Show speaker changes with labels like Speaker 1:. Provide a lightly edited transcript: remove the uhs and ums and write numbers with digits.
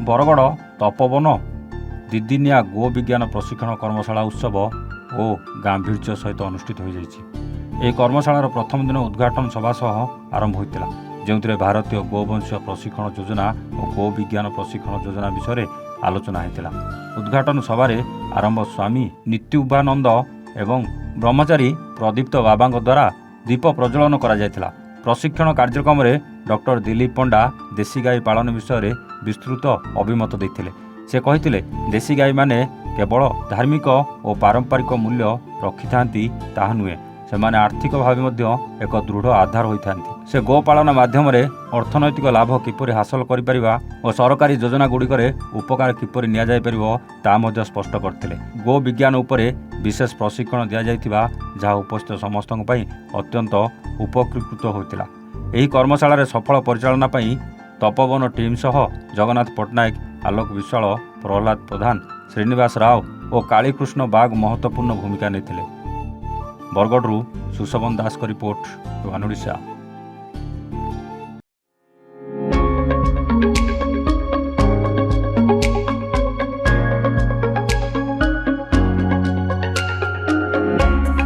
Speaker 1: ବରଗଡ଼ ତପୋବନ ଦିଦିନିଆ ଗୋ ବିଜ୍ଞାନ ପ୍ରଶିକ୍ଷଣ କର୍ମଶାଳା ଉତ୍ସବ ଓ ଗାମ୍ଭୀର୍ଯ୍ୟ ସହିତ ଅନୁଷ୍ଠିତ ହୋଇଯାଇଛି। ଏହି କର୍ମଶାଳାର ପ୍ରଥମ ଦିନ ଉଦ୍ଘାଟନ ସଭା ସହ ଆରମ୍ଭ ହୋଇଥିଲା, ଯେଉଁଥିରେ ଭାରତୀୟ ଗୋବଂଶୀୟ ପ୍ରଶିକ୍ଷଣ ଯୋଜନା ଓ ଗୋ ବିଜ୍ଞାନ ପ୍ରଶିକ୍ଷଣ ଯୋଜନା ବିଷୟରେ ଆଲୋଚନା ହୋଇଥିଲା। ଉଦ୍ଘାଟନ ସଭାରେ ଆରମ୍ଭ ସ୍ୱାମୀ ନିତ୍ୟୁବାନନ୍ଦ ଏବଂ ବ୍ରହ୍ମଚାରୀ ପ୍ରଦୀପ୍ତ ବାବାଙ୍କ ଦ୍ୱାରା ଦୀପ ପ୍ରଜ୍ୱଳନ କରାଯାଇଥିଲା। ପ୍ରଶିକ୍ଷଣ କାର୍ଯ୍ୟକ୍ରମରେ ଡକ୍ଟର ଦିଲ୍ଲୀପ ପଣ୍ଡା ଦେଶୀ ଗାଈ ପାଳନ ବିଷୟରେ ବିସ୍ତୃତ ଅଭିମତ ଦେଇଥିଲେ। ସେ କହିଥିଲେ, ଦେଶୀ ଗାଈମାନେ କେବଳ ଧାର୍ମିକ ଓ ପାରମ୍ପରିକ ମୂଲ୍ୟ ରଖିଥାନ୍ତି ତାହା ନୁହେଁ, ସେମାନେ ଆର୍ଥିକ ଭାବେ ମଧ୍ୟ ଏକ ଦୃଢ଼ ଆଧାର ହୋଇଥାନ୍ତି। ସେ ଗୋପାଳନ ମାଧ୍ୟମରେ ଅର୍ଥନୈତିକ ଲାଭ କିପରି ହାସଲ କରିପାରିବା ଓ ସରକାରୀ ଯୋଜନା ଗୁଡ଼ିକରେ ଉପକାର କିପରି ନିଆଯାଇପାରିବ ତାହା ମଧ୍ୟ ସ୍ପଷ୍ଟ କରିଥିଲେ। ଗୋ ବିଜ୍ଞାନ ଉପରେ ବିଶେଷ ପ୍ରଶିକ୍ଷଣ ଦିଆଯାଇଥିବା ଯାହା ଉପସ୍ଥିତ ସମସ୍ତଙ୍କ ପାଇଁ ଅତ୍ୟନ୍ତ ଉପକୃତ ହୋଇଥିଲା। ଏହି କର୍ମଶାଳାରେ ସଫଳ ପରିଚାଳନା ପାଇଁ ତପୋବନ ଟିମ୍ ସହ ଜଗନ୍ନାଥ ପଟ୍ଟନାୟକ, ଆଲୋକ ବିଶ୍ୱାଳ, ପ୍ରହ୍ଲାଦ ପ୍ରଧାନ, ଶ୍ରୀନିବାସ ରାଓ ଓ କାଳୀକୃଷ୍ଣ ବାଗ ମହତ୍ତ୍ୱପୂର୍ଣ୍ଣ ଭୂମିକା ନେଇଥିଲେ। ବରଗଡ଼ରୁ ସୁଶୋଭନ ଦାସଙ୍କ ରିପୋର୍ଟ, ୱାନ୍ ଓଡ଼ିଶା।